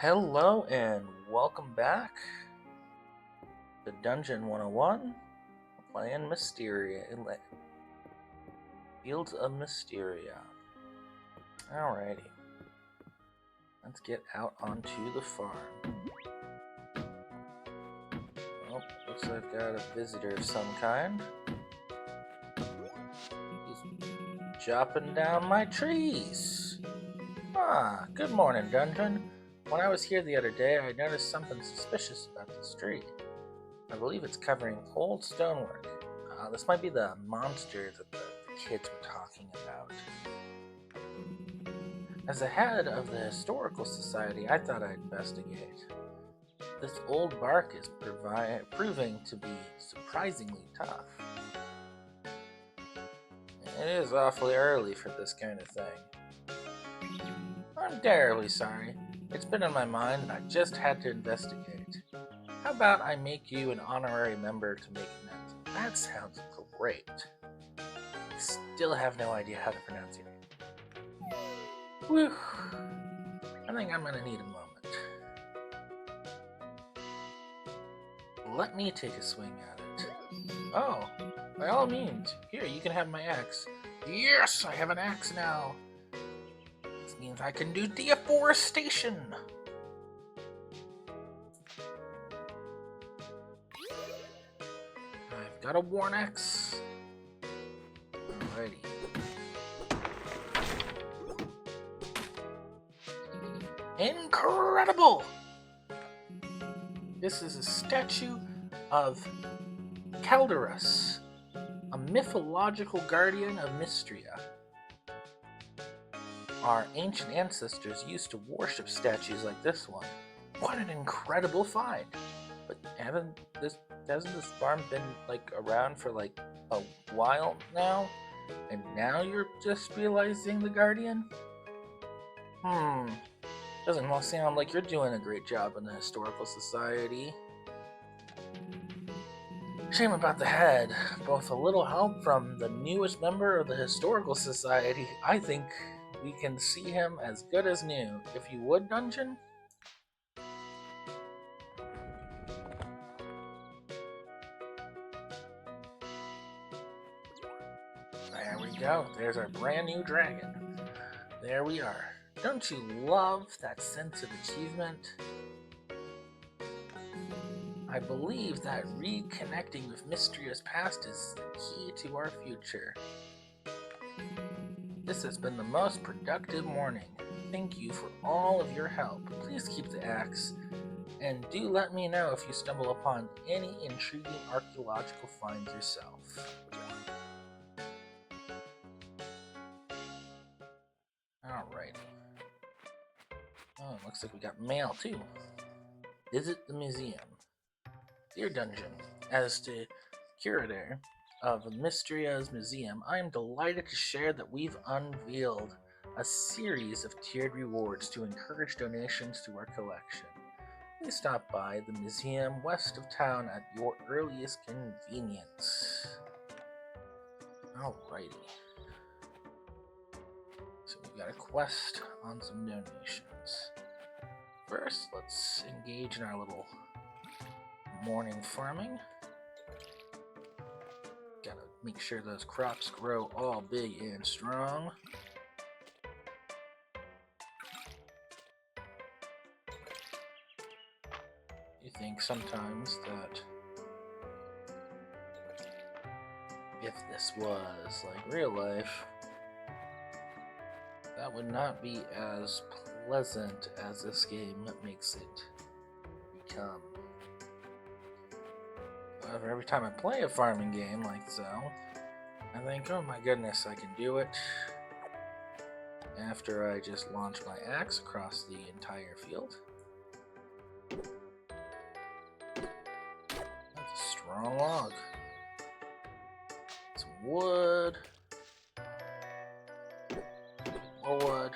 Hello and welcome back to Dungeon 101. We're playing Mistria. Fields of Mistria. Alrighty. Let's get out onto the farm. Oh, looks like I've got a visitor of some kind. He's chopping down my trees. Ah, good morning, Dungeon. When I was here the other day, I noticed something suspicious about this tree. I believe it's covering old stonework. This might be the monster that the kids were talking about. As the head of the Historical Society, I thought I'd investigate. This old bark is proving to be surprisingly tough. It is awfully early for this kind of thing. I'm terribly sorry. It's been on my mind and I just had to investigate. How about I make you an honorary member to make amends? That sounds great. I still have no idea how to pronounce your name. Whew. I think I'm gonna need a moment. Let me take a swing at it. Oh, by all means. Here, you can have my axe. Yes, I have an axe now. This means I can do deforestation. I've got a worn axe. Alrighty. Incredible! This is a statue of Calderus, a mythological guardian of Mistria. Our ancient ancestors used to worship statues like this one. What an incredible find! But hasn't this farm been around for a while now? And now you're just realizing the guardian? Doesn't sound like you're doing a great job in the Historical Society. Shame about the head. Both a little help from the newest member of the Historical Society. I think we can see him as good as new. If you would, Dungeon? There we go. There's our brand new dragon. There we are. Don't you love that sense of achievement? I believe that reconnecting with Mistria's past is the key to our future. This has been the most productive morning. Thank you for all of your help. Please keep the axe, and do let me know if you stumble upon any intriguing archaeological finds yourself. Alright. Oh, looks like we got mail too. Visit the museum. Dear Dungeon, as the curator of Mistria's museum, I am delighted to share that we've unveiled a series of tiered rewards to encourage donations to our collection. Please stop by the museum west of town at your earliest convenience. Alrighty. So we've got a quest on some donations. First, let's engage in our little morning farming. Gotta make sure those crops grow all big and strong. You think sometimes that if this was like real life, that would not be as pleasant as this game makes it become. However, every time I play a farming game like so, I think, oh my goodness, I can do it. After I just launch my axe across the entire field. That's a strong log. Some wood. More wood.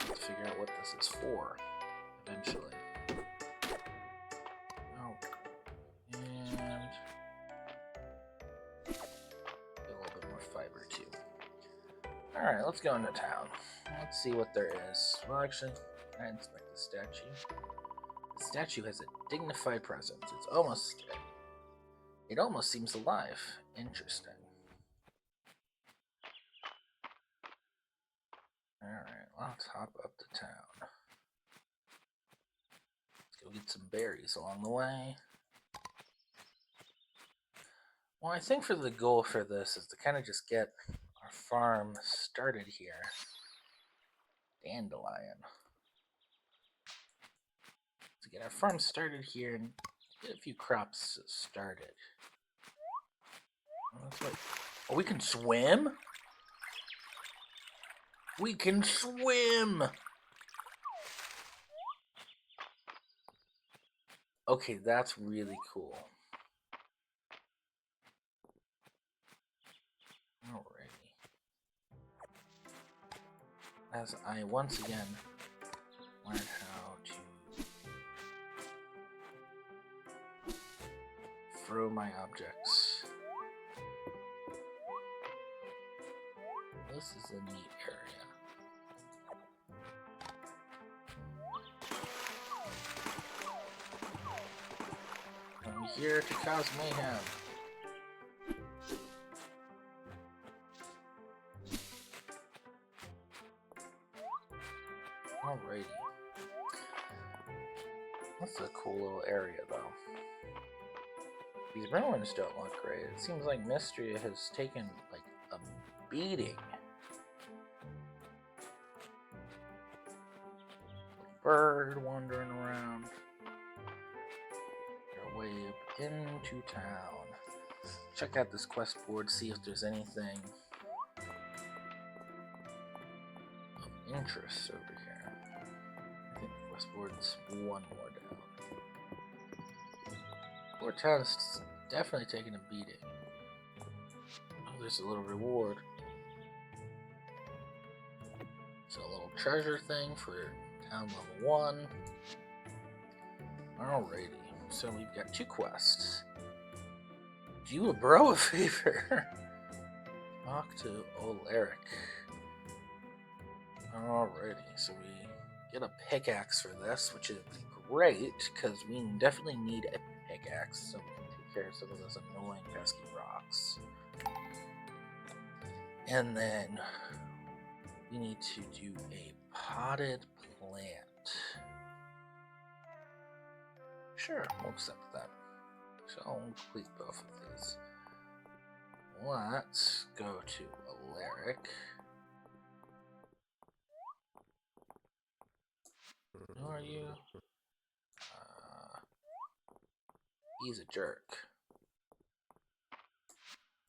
Let's figure out what this is for eventually. Oh, and a little bit more fiber too. Alright, let's go into town. Let's see what there is. Well, actually, I inspect the statue. The statue has a dignified presence. It almost seems alive. Interesting. Alright, let's hop up to town. Let's go get some berries along the way. Well, I think for the goal for this is to kind of just get our farm started here. Dandelion. To get our farm started here and get a few crops started. Oh, we can swim? We can swim! Okay, that's really cool. Alrighty. As I once again learn how to throw my objects. This is a neat area. I'm here to cause mayhem. Alrighty. That's a cool little area, though. These ruins don't look great. It seems like Mistria has taken, like, a beating. Bird wandering around. Your way up into town. Check out this quest board, see if there's anything of interest over here. I think the quest board's one more down. Poor town is definitely taking a beating. Oh, there's a little reward. It's a little treasure thing for town level 1. Alrighty, so we've got 2 quests. Do a bro a favor. Talk to Oleric. Alrighty, so we get a pickaxe for this, which is great, because we definitely need a pickaxe so we can take care of some of those annoying pesky rocks. And then we need to do a potted plant. Sure, we'll accept that. So I'll complete both of these. Let's go to Alaric. Who are you? He's a jerk.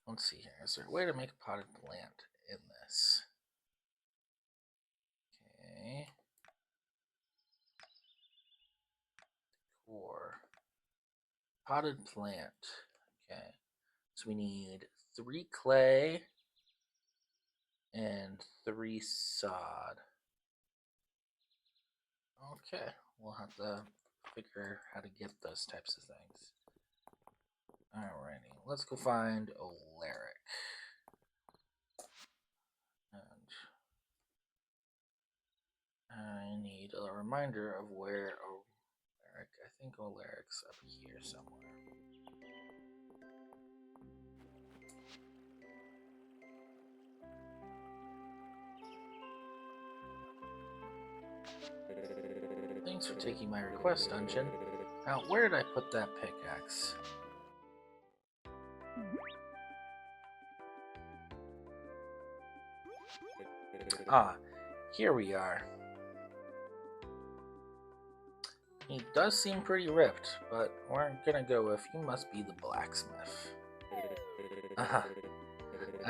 Let's see here. Is there a way to make a potted plant in this? Okay. Or potted plant. Okay. So we need 3 clay and 3 sod. Okay. We'll have to figure how to get those types of things. Alrighty. Let's go find Oleric. And I need a reminder of where Oleric. I think Oleric's up here somewhere. Thanks for taking my request, Dungeon. Now, where did I put that pickaxe? Ah, here we are. He does seem pretty ripped, but we're gonna go with you must be the blacksmith. I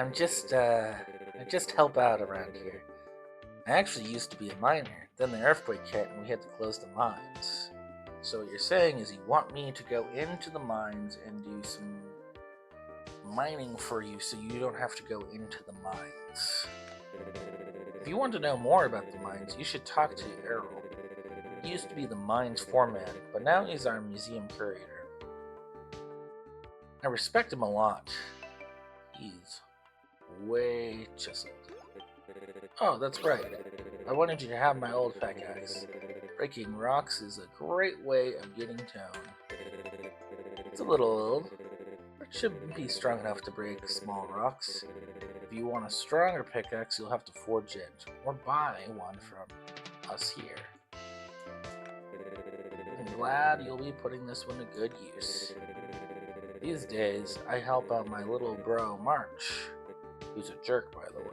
just help out around here. I actually used to be a miner. Then the earthquake hit and we had to close the mines. So what you're saying is you want me to go into the mines and do some mining for you so you don't have to go into the mines. If you want to know more about the mines, you should talk to Errol. He used to be the mines foreman, but now he's our museum curator. I respect him a lot. He's way chiseled. Oh, that's right. I wanted you to have my old pickaxe. Breaking rocks is a great way of getting down. It's a little old, but it should be strong enough to break small rocks. If you want a stronger pickaxe, you'll have to forge it, or buy one from us here. I'm glad you'll be putting this one to good use. These days, I help out my little bro March, who's a jerk by the way,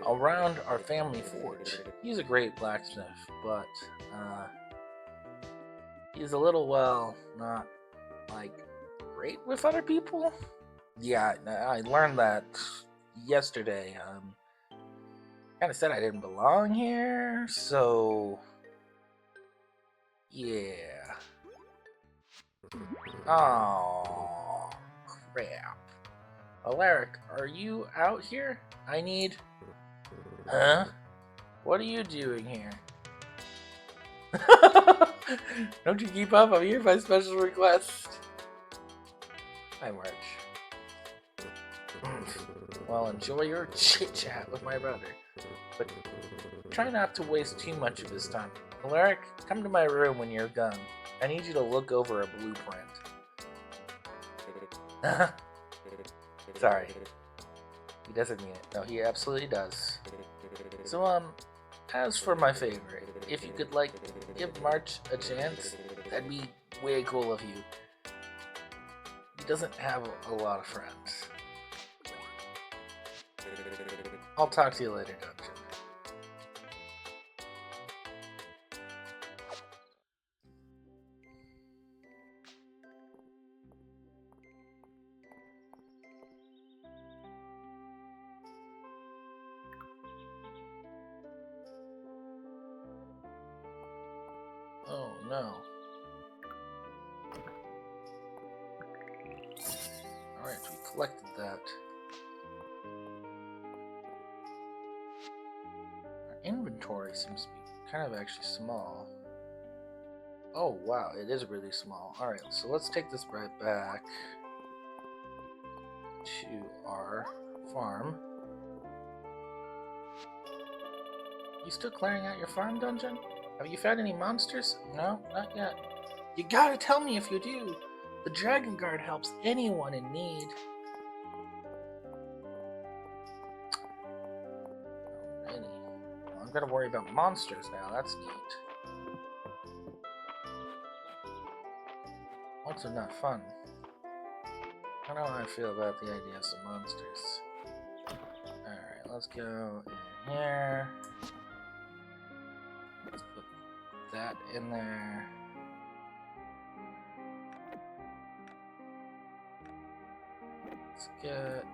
around our family forge. He's a great blacksmith, but he's a little, well, not like great with other people. Yeah, I learned that yesterday. Kind of said I didn't belong here, so yeah. Oh, crap. Alaric, are you out here? I need... Huh? What are you doing here? Don't you keep up? I'm here by special request. Hi, March. Well, enjoy your chit-chat with my brother. But try not to waste too much of his time. Alaric, come to my room when you're done. I need you to look over a blueprint. Sorry. He doesn't mean it. No, he absolutely does. So, as for my favorite, if you could, like, give March a chance, that'd be way cool of you. He doesn't have a lot of friends. I'll talk to you later, Dungeon. Oh no. Alright, we collected that. Our inventory seems to be kind of actually small. Oh wow, it is really small. Alright, so let's take this right back to our farm. You still clearing out your farm, Dungeon? Have you found any monsters? No, not yet. You gotta tell me if you do. The Dragon Guard helps anyone in need. Alrighty. Well, I'm gonna worry about monsters now. That's neat. Also not fun. I don't know how I feel about the idea of some monsters. Alright, let's go in here. Let's put that in there. Let's get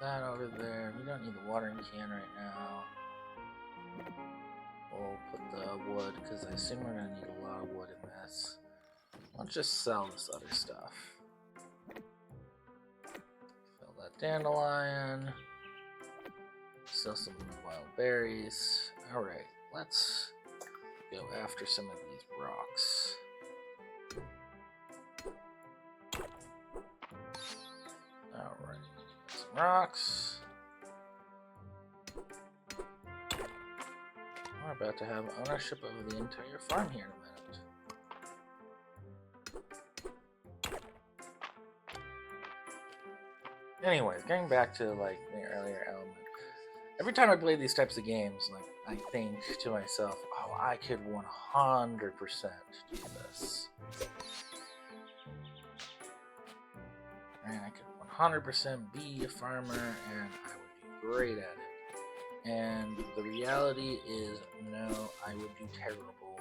that over there. We don't need the watering can right now. We'll put the wood, because I assume we're going to need a lot of wood in this. Let's just sell this other stuff. Fill that dandelion. Sell some wild berries. Alright, let's go after some of these rocks. Alright, some rocks. We're about to have ownership over the entire farm here in a minute. Anyways, getting back to like the earlier element. Every time I play these types of games, like I think to myself, oh, I could 100% do this. And I could 100% be a farmer and I would be great at it. And the reality is, no, I would do terrible.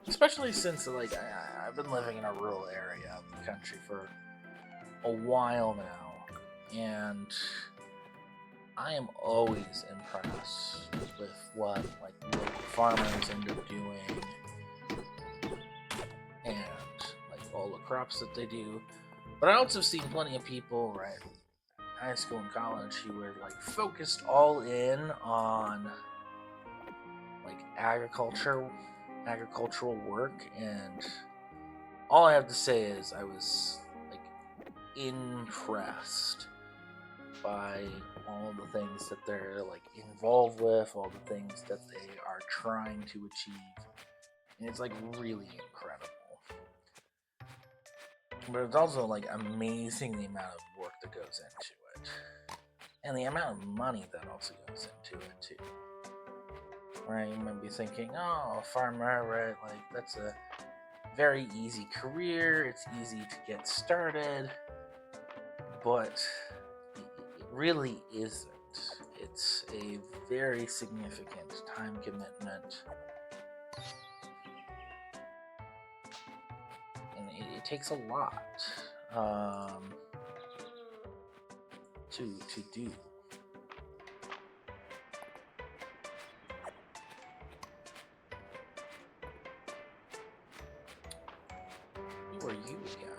Especially since like I've been living in a rural area of the country for a while now, and I am always impressed with what like local farmers end up doing, and like all the crops that they do. But I also have seen plenty of people, right, high school and college, who were like focused all in on like agricultural work, and all I have to say is I was like impressed by all the things that they're like involved with, all the things that they are trying to achieve, and it's like really incredible. But it's also like amazing the amount of work that goes into it, and the amount of money that also goes into it too. Right? You might be thinking, "Oh, a farmer, right? Like that's a very easy career. It's easy to get started," but it really isn't. It's a very significant time commitment, and it takes a lot to do. Who are you again?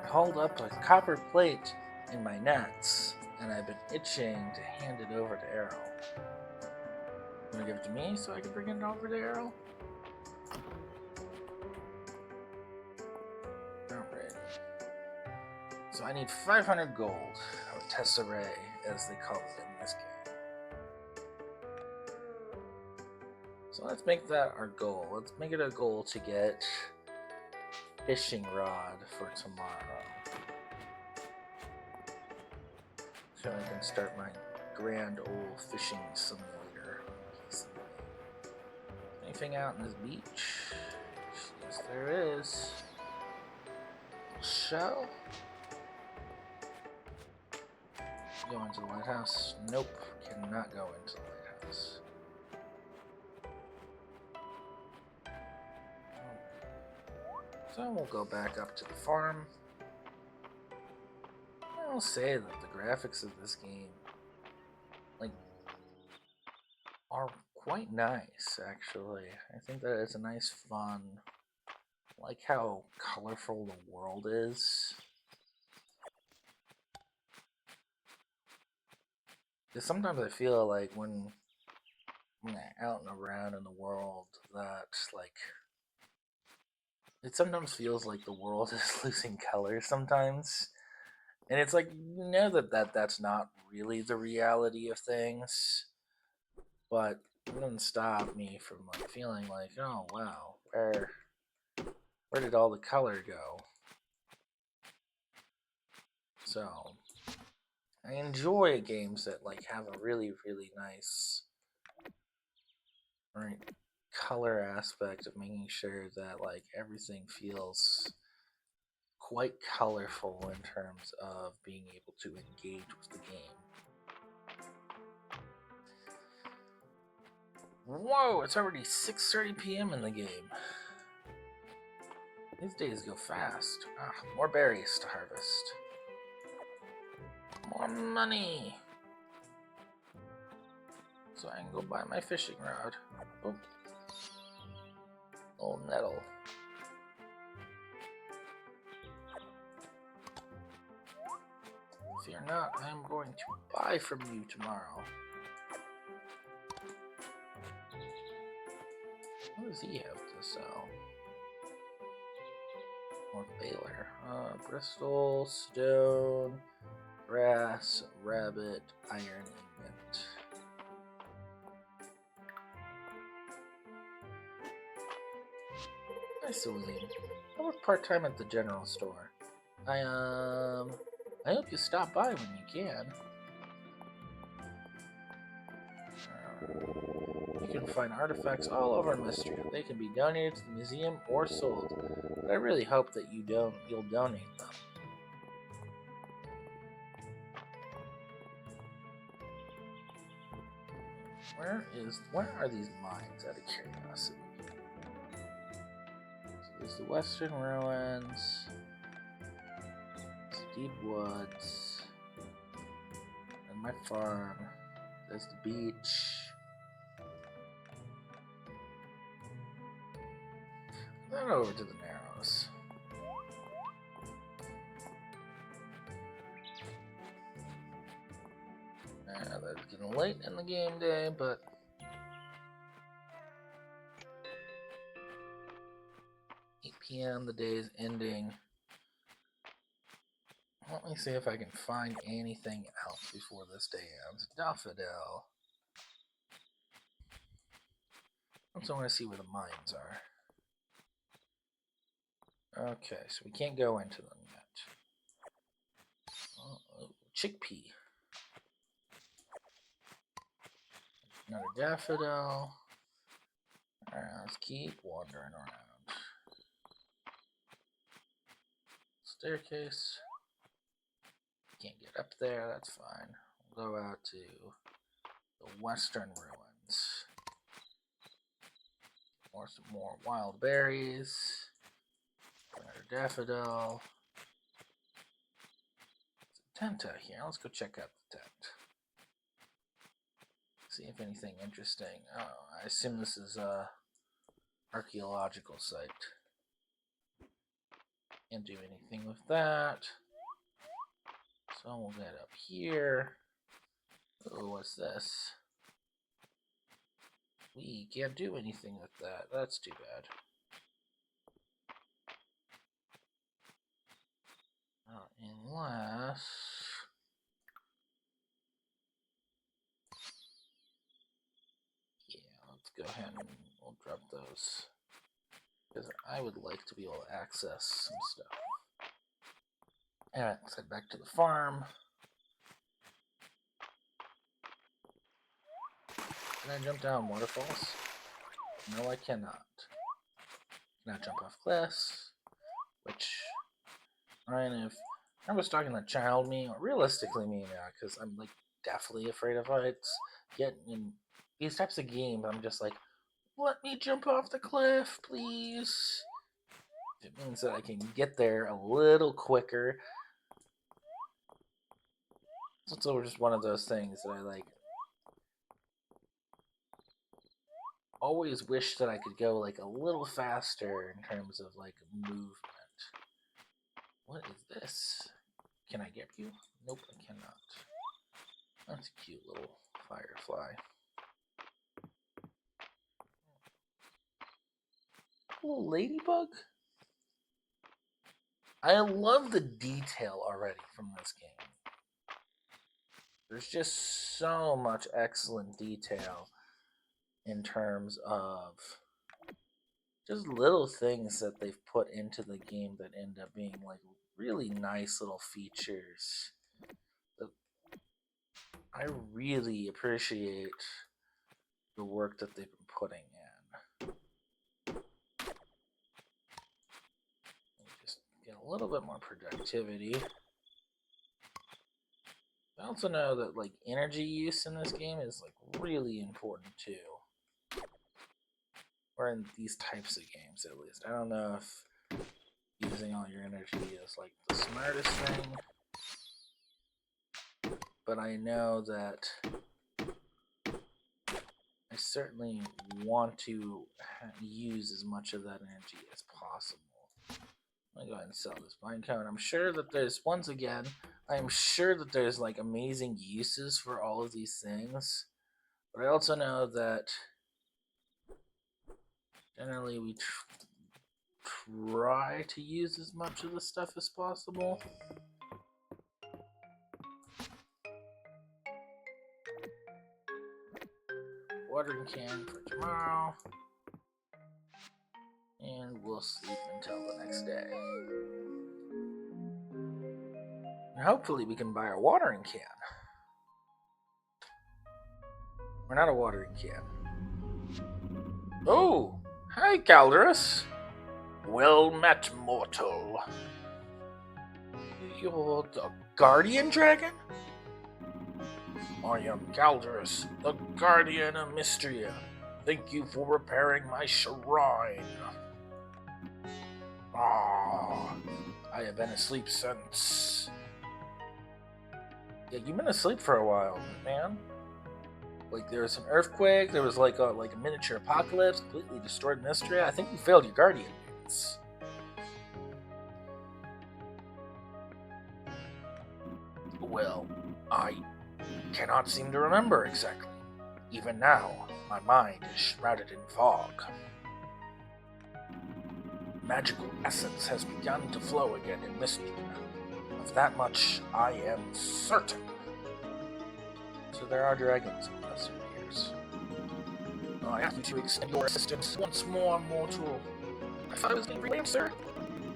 I hauled up a copper plate in my nets, and I've been itching to hand it over to Errol. You want to give it to me so I can bring it over to Errol? Alright. So I need 500 gold, or tesserae, as they call it in this game. So let's make that our goal. Let's make it a goal to get fishing rod for tomorrow, so I can start my grand old fishing simulator. Anything out in this beach? Yes, there is. Shell? Go into the lighthouse? Nope, cannot go into the lighthouse. So we'll go back up to the farm. I'll say that the graphics of this game, like, are quite nice, actually. I think that it's a nice, fun. I like how colorful the world is. Because sometimes I feel like when I'm out and around in the world, that, like, it sometimes feels like the world is losing color sometimes. And it's like, you know that's not really the reality of things. But it doesn't stop me from like feeling like, oh wow, where did all the color go? So I enjoy games that like have a really, really nice right color aspect of making sure that like everything feels quite colorful in terms of being able to engage with the game. Whoa, it's already 6:30 p.m. in the game. These days go fast. More berries to harvest. More money! So I can go buy my fishing rod. Oh. Old nettle. Fear not, I am going to buy from you tomorrow. What does he have to sell? More baler. Bristol, stone, brass, rabbit, iron ingot. Hi, Celine. I work part-time at the general store. I hope you stop by when you can. You can find artifacts all over Mistria. They can be donated to the museum or sold, but I really hope that you'll donate them. Where are these mines, out of curiosity? So there's the Western Ruins, Deep Woods, and my farm. There's the beach. Then over to the Narrows. That's getting late in the game day, but 8 p.m. the day is ending. Well, Let me see if I can find anything else before this day ends. Daffodil. I also want to see where the mines are. Okay, so we can't go into them yet. Oh, chickpea. Another daffodil. Alright, let's keep wandering around. Staircase. Can't get up there, that's fine. We'll go out to the western ruins. Some more wild berries. Another daffodil. There's a tent out here. Let's go check out the tent. See if anything interesting. Oh, I assume this is a archaeological site. Can't do anything with that. So we'll get up here. Oh, what's this? We can't do anything with that. That's too bad. Unless... yeah, let's go ahead and we'll drop those. Because I would like to be able to access some stuff. Alright, let's head back to the farm. Can I jump down waterfalls? No, I cannot. Can I jump off cliffs? Which, Ryan, if I was talking to child me, or realistically me now, because I'm like definitely afraid of heights, yet in these types of games, I'm just like, let me jump off the cliff, please. It means that I can get there a little quicker. So it's just one of those things that I like. Always wish that I could go like a little faster in terms of like movement. What is this? Can I get you? Nope, I cannot. That's a cute little firefly. A little ladybug? I love the detail already from this game. There's just so much excellent detail in terms of just little things that they've put into the game that end up being like really nice little features that I really appreciate the work that they've been putting in. Just get a little bit more productivity. I also know that like energy use in this game is like really important too. Or in these types of games at least. I don't know if using all your energy is like the smartest thing, but I know that I certainly want to use as much of that energy as possible. I'm gonna go ahead and sell this vine cone. I'm sure that there's, once again, I'm sure that there's like amazing uses for all of these things, but I also know that generally we try to use as much of the stuff as possible. Watering can for tomorrow. And we'll sleep until the next day. And hopefully we can buy a watering can. Or not a watering can. Oh! Hi, Calderus! Well met, mortal. You're the guardian dragon? I am Calderus, the guardian of Mistria. Thank you for repairing my shrine. Ah, I have been asleep since... Yeah, you've been asleep for a while, man. Like, there was an earthquake, there was like a miniature apocalypse, completely destroyed Mistria. I think you failed your guardian duties. Well, I cannot seem to remember exactly. Even now, my mind is shrouded in fog. Magical essence has begun to flow again in Mistria. A Of that much I am certain. So there are dragons in lesser years. I ask you to extend your assistance once more, mortal. I thought I was being renamed, sir.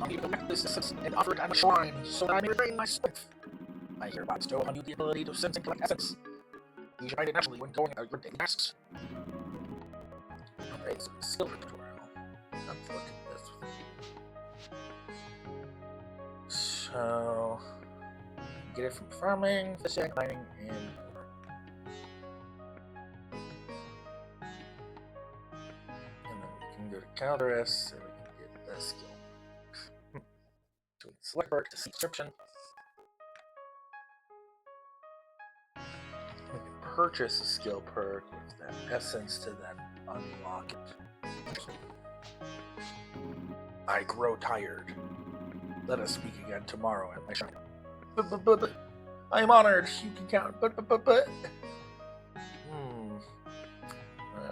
I'll give back this assistance and offer it at a shrine, so that I may regain my strength. I hereby bestow on you the ability to sense and collect essence. You should find it naturally when going about your daily tasks. Alright, so skill tutorial. Let's look at this. So, get it from farming, fishing, mining, and then we can go to counter S, and we can get the skill. So we can select perk to see description. We can purchase a skill perk with that essence to then unlock it. I grow tired. Let us speak again tomorrow at my shrine. But I am honored. You can count. But.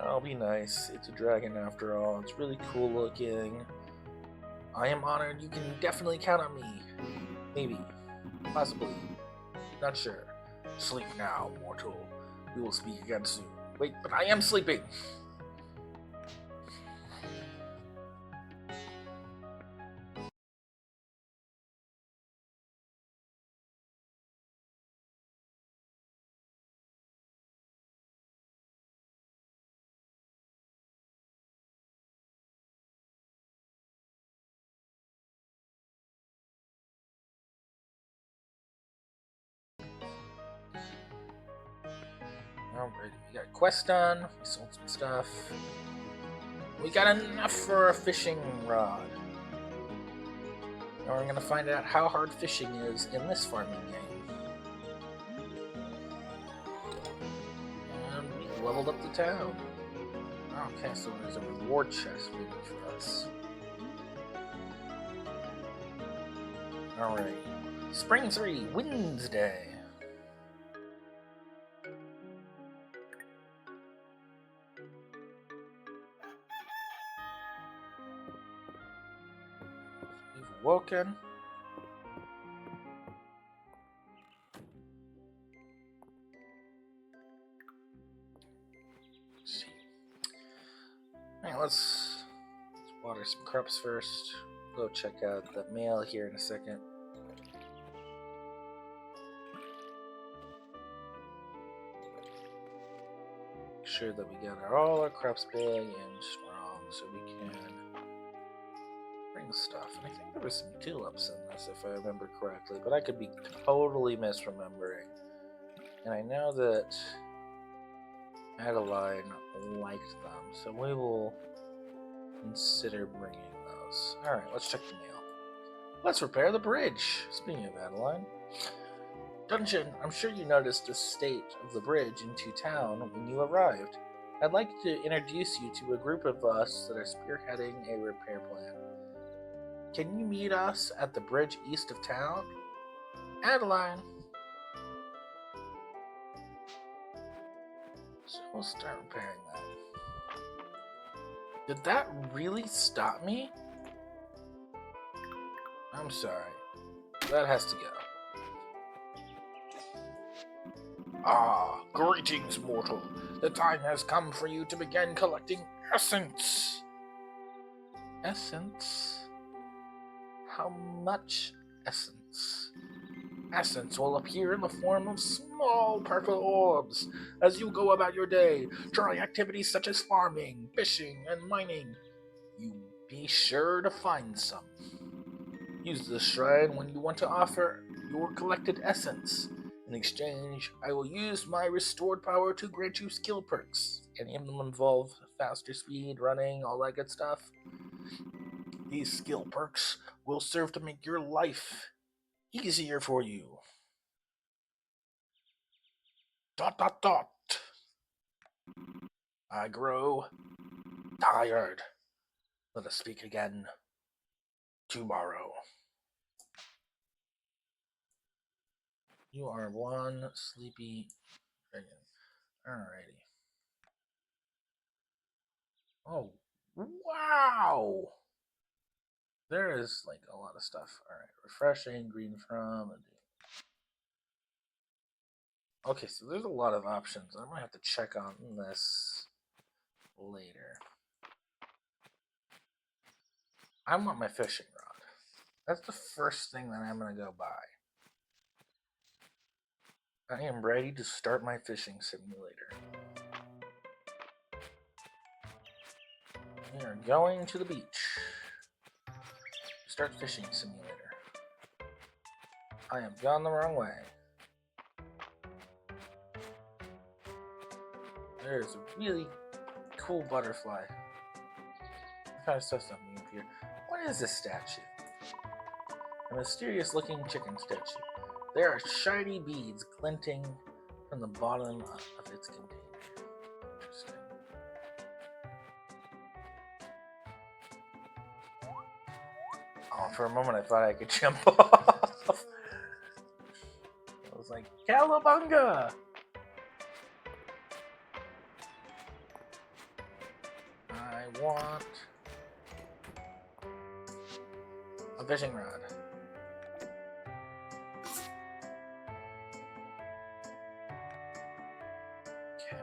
I'll be nice. It's a dragon after all. It's really cool looking. I am honored. You can definitely count on me. Maybe. Possibly. Not sure. Sleep now, mortal. We will speak again soon. Wait, but I am sleeping. Alright, we got a quest done. We sold some stuff. We got enough for a fishing rod. Now we're gonna find out how hard fishing is in this farming game. And we leveled up the town. Okay, so there's a reward chest waiting for us. Alright. Spring 3, Wednesday. We've awoken. Let's see. Alright, let's water some crops first. Go check out the mail here in a second. Make sure that we got all our crops big and strong so we can bring stuff. And I think there was some tulips in this if I remember correctly, but I could be totally misremembering. And I know that Adeline liked them, so we will consider bringing those. Alright, let's check the mail. Let's repair the bridge. Speaking of Adeline. Dungeon, I'm sure you noticed the state of the bridge into town when you arrived. I'd like to introduce you to a group of us that are spearheading a repair plan. Can you meet us at the bridge east of town? Adeline. So we'll start repairing that. Did that really stop me? I'm sorry. That has to go. Ah, greetings, mortal. The time has come for you to begin collecting essence. Essence? How much essence? Essence will appear in the form of small purple orbs as you go about your day. Try activities such as farming, fishing, and mining. You be sure to find some. Use the shrine when you want to offer your collected essence. In exchange, I will use my restored power to grant you skill perks. Any of them involve faster speed, running, all that good stuff. These skill perks will serve to make your life easier for you. ... I grow tired. Let us speak again tomorrow. You are one sleepy dragon. Alrighty. Oh, wow! There is like a lot of stuff. Alright, refreshing, green from. Okay, so there's a lot of options. I might have to check on this later. I want my fishing rod. That's the first thing that I'm going to go buy. I am ready to start my fishing simulator. We are going to the beach. Start fishing simulator. I have gone the wrong way. There's a really cool butterfly. I thought I saw something up here. What is this statue? A mysterious looking chicken statue. There are shiny beads glinting from the bottom of its container. Interesting. Oh, for a moment I thought I could jump off. I was like, Cowabunga! I want a fishing rod. Okay.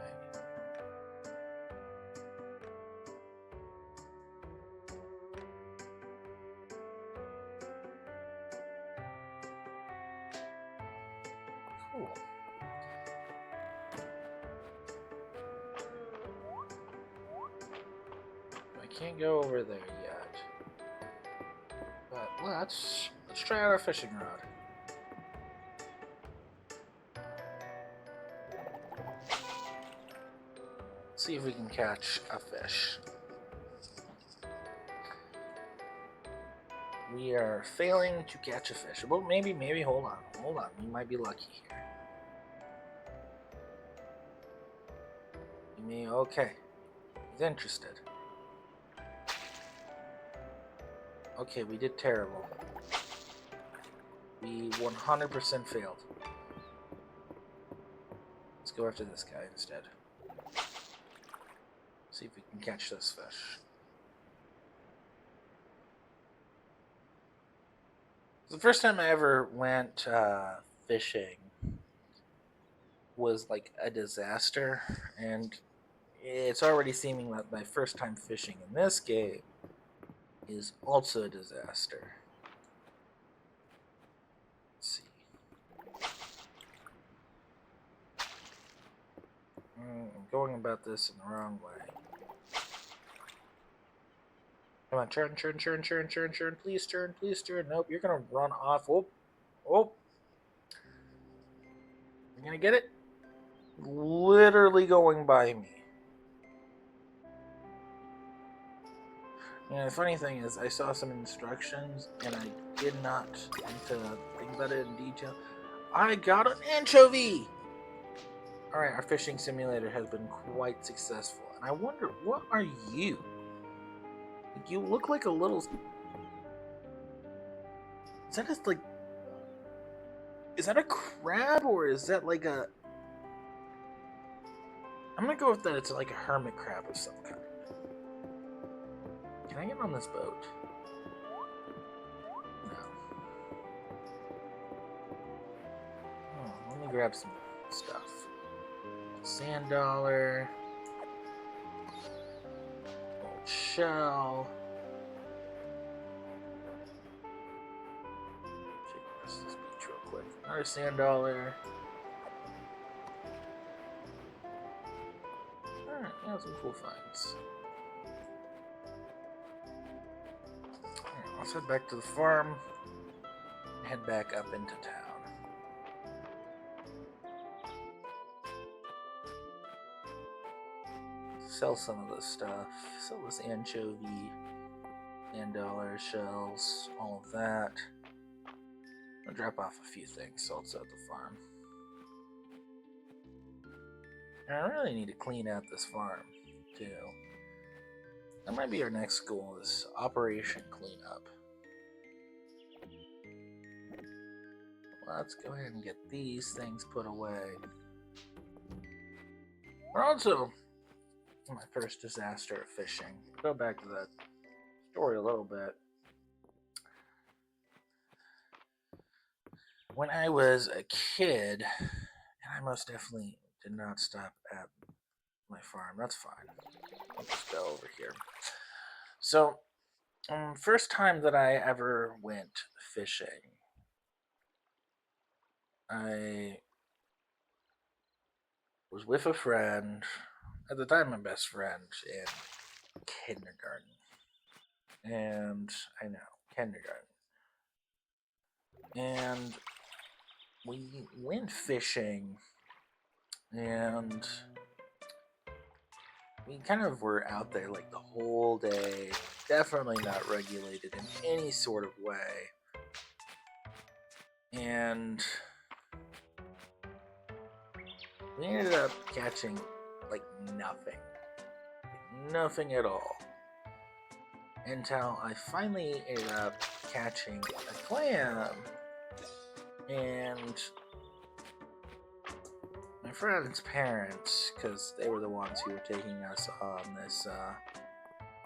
Cool. I can't go over there yet. But let's try out our fishing rod. See if we can catch a fish. We are failing to catch a fish. Well, maybe, hold on. We might be lucky here. Okay. He's interested. Okay, we did terrible. We 100% failed. Let's go after this guy instead. See if we can catch this fish. The first time I ever went fishing was like a disaster, and it's already seeming that my first time fishing in this game is also a disaster. Let's see. I'm going about this in the wrong way. Come on, turn. Please turn. Nope, you're gonna run off. Oh. You're gonna get it? Literally going by me. And the funny thing is, I saw some instructions, and I did not think about it in detail. I got an anchovy! Alright, our fishing simulator has been quite successful. And I wonder, what are you? You look like a little... Is that just like... Is that a crab, or is that like a... I'm gonna go with that it's like a hermit crab of some kind. Can I get on this boat? No. Oh, let me grab some stuff. Sand dollar. Gold shell. Check this beach real quick. Another sand dollar. Alright, yeah, some cool finds. Alright, let's head back to the farm. Head back up into town. Sell some of this stuff. Sell this anchovy, $10 shells, all of that. I'll drop off a few things also at the farm. And I really need to clean out this farm too. That might be our next goal, is Operation Cleanup. Let's go ahead and get these things put away. We're also my first disaster of fishing. Go back to that story a little bit. when I was a kid, and I most definitely did not stop at my farm. That's fine. I'll just go over here. So, first time that I ever went fishing, I was with a friend, at the time my best friend, in kindergarten. And I know, kindergarten. And we went fishing, and we kind of were out there like the whole day, definitely not regulated in any sort of way. And we ended up catching like nothing. Nothing at all. Until I finally ended up catching a clam. And my friend's parents, because they were the ones who were taking us on this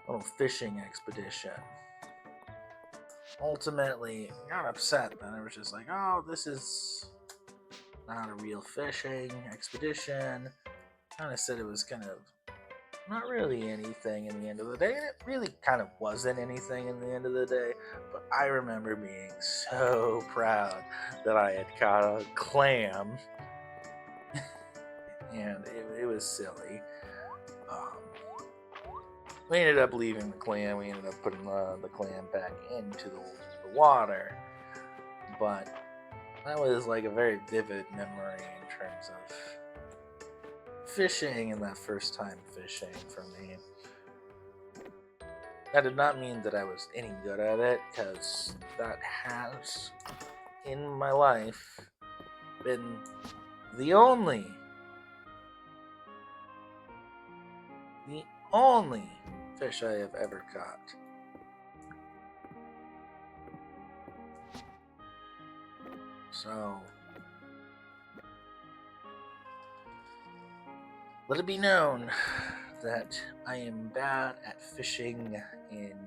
little fishing expedition, ultimately got upset. And it was just like, oh, this is not a real fishing expedition. Kind of said it was kind of not really anything in the end of the day. And it really kind of wasn't anything in the end of the day. But I remember being so proud that I had caught a clam. And it was silly. We ended up leaving the clam. We ended up putting the clam back into the water. But that was like a very vivid memory in terms of fishing and that first time fishing for me. That did not mean that I was any good at it, because that has, in my life, been the only fish I have ever caught. So, let it be known that I am bad at fishing in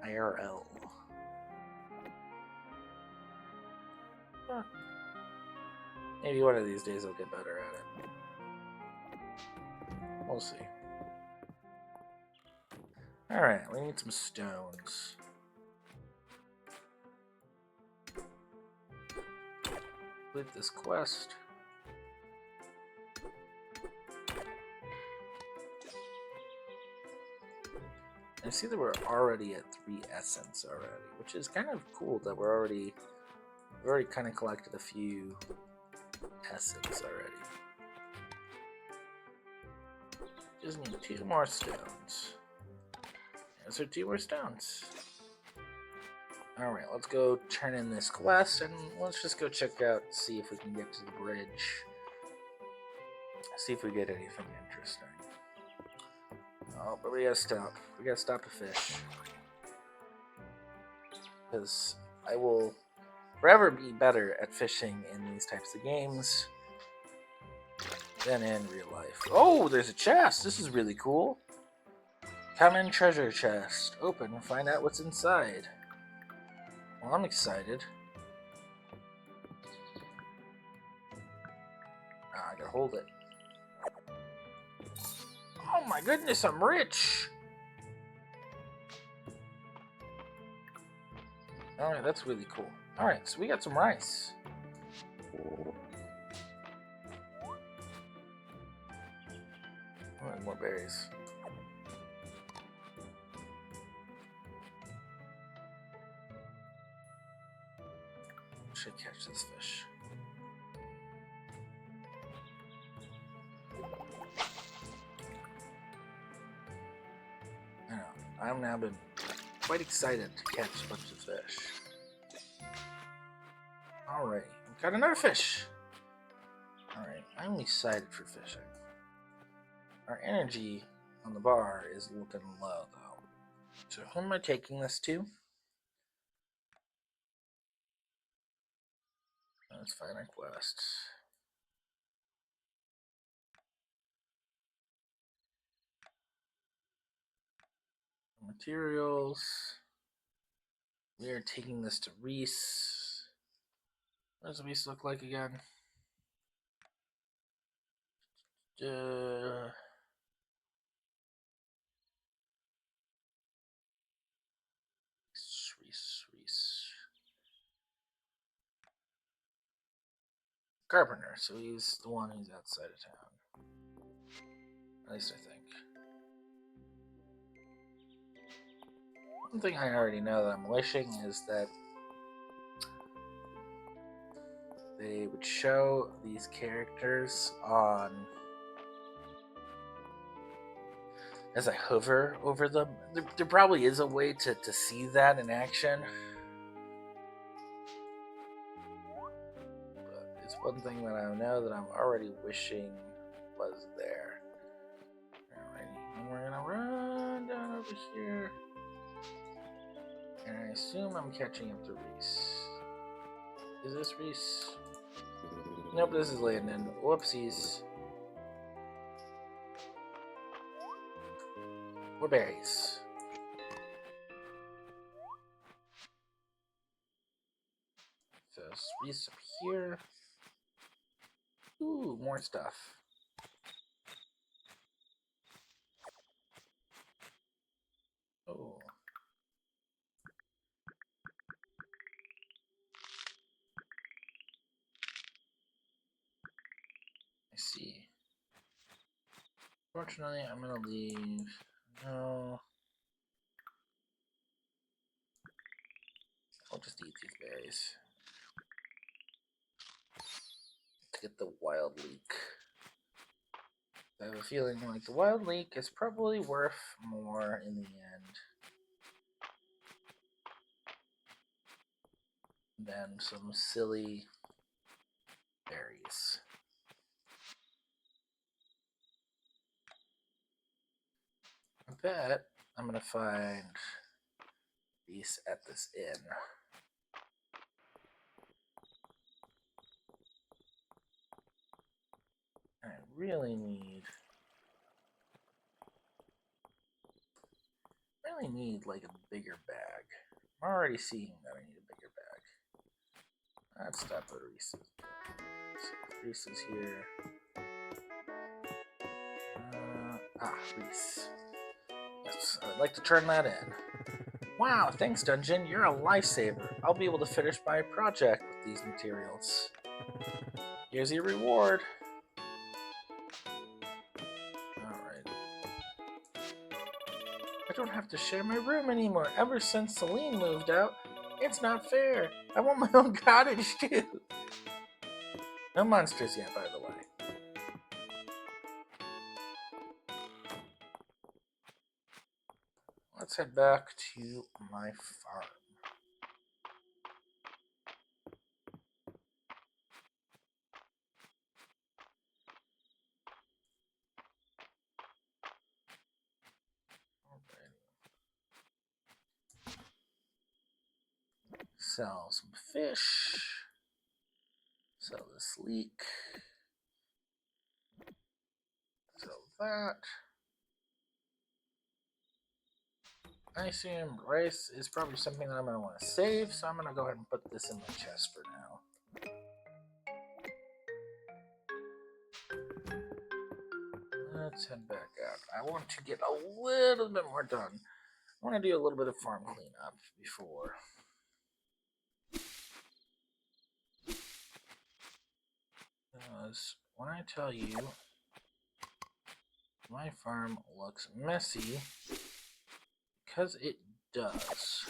IRL. Huh. Maybe one of these days I'll get better at it. We'll see. Alright, we need some stones. Complete this quest. I see that we're already at 3 essence already, which is kind of cool that we've already kind of collected a few essence already. Just need 2 more stones. Those are 2 more stones. Alright, let's go turn in this quest, and let's just go check out, see if we can get to the bridge. See if we get anything interesting. Oh, but we gotta stop. We gotta stop to fish. Because I will forever be better at fishing in these types of games than in real life. Oh, there's a chest! This is really cool. Common treasure chest. Open and find out what's inside. Well, I'm excited. I gotta hold it. Oh my goodness, I'm rich! Alright, that's really cool. Alright, so we got some rice. More berries. Should catch this fish. I know. I've now been quite excited to catch a bunch of fish. Alright, we've got another fish. Alright, I'm excited for fishing. Our energy on the bar is looking low, though. So who am I taking this to? Let's find our quest. Materials. We are taking this to Reese. What does the beast look like again? Reese. Carpenter, so he's the one who's outside of town. At least I think. One thing I already know that I'm wishing is that they would show these characters on as I hover over them. There probably is a way to see that in action. But it's one thing that I know that I'm already wishing was there. Alrighty, and we're gonna run down over here. And I assume I'm catching up to Reese. Is this Reese? Nope, this is Landon. Whoopsies. We're berries. So Reese up here. Ooh, more stuff. Oh. I see. Fortunately, I'm gonna leave. No. I'll just eat these berries. To get the wild leek. I have a feeling like the wild leek is probably worth more in the end than some silly berries. I bet I'm gonna find these at this inn. I really need like a bigger bag. I'm already seeing that I need a bigger bag. Let's stop at Reese's. Reese's here. Reese. Yes, I'd like to turn that in. Wow, thanks, Dungeon. You're a lifesaver. I'll be able to finish my project with these materials. Here's your reward. Alright. I don't have to share my room anymore. Ever since Celine moved out, it's not fair. I want my own cottage, too. No monsters yet, by the way. Let's head back to my farm. Sell some fish. Sell this leek. Sell that. I assume rice is probably something that I'm going to want to save, so I'm going to go ahead and put this in my chest for now. Let's head back out. I want to get a little bit more done. I want to do a little bit of farm cleanup before. Because when I tell you my farm looks messy, because it does.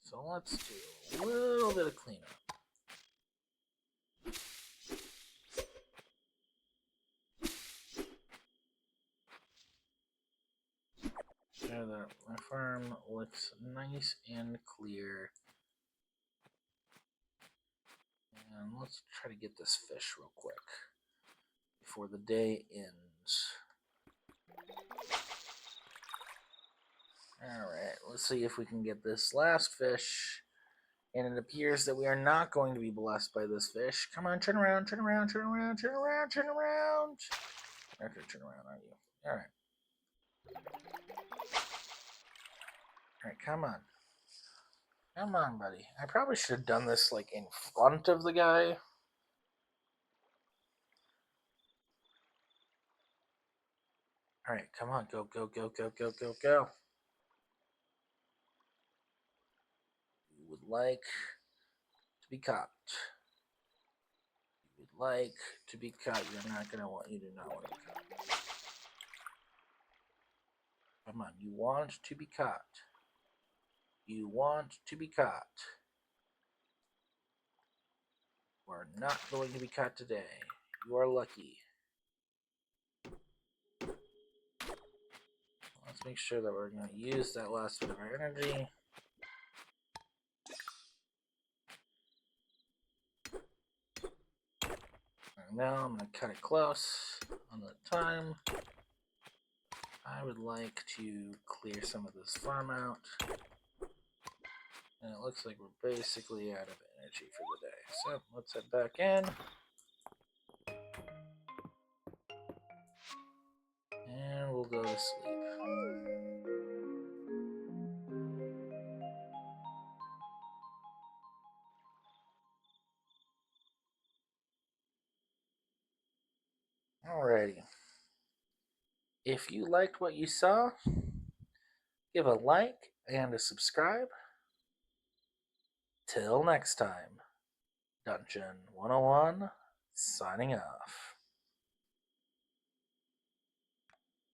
So let's do a little bit of cleanup. So that my farm looks nice and clear. And let's try to get this fish real quick before the day ends. Alright, let's see if we can get this last fish. And it appears that we are not going to be blessed by this fish. Come on, turn around, turn around, turn around, turn around, turn around. You're not going to turn around, are you? Alright. Alright, come on. Come on, buddy. I probably should have done this, like, in front of the guy. Alright, come on. Go, go, go, go, go, go, go. You would like to be caught. You would like to be caught. You're not going to want... You do not want to be caught. Come on. You want to be caught. You want to be caught. You are not going to be caught today. You are lucky. Let's make sure that we're going to use that last bit of our energy. And now I'm going to cut it close on the time. I would like to clear some of this farm out. And it looks like we're basically out of energy for the day. So let's head back in. And we'll go to sleep. Alrighty. If you liked what you saw, give a like and a subscribe. Till next time, Dungeon 101 signing off.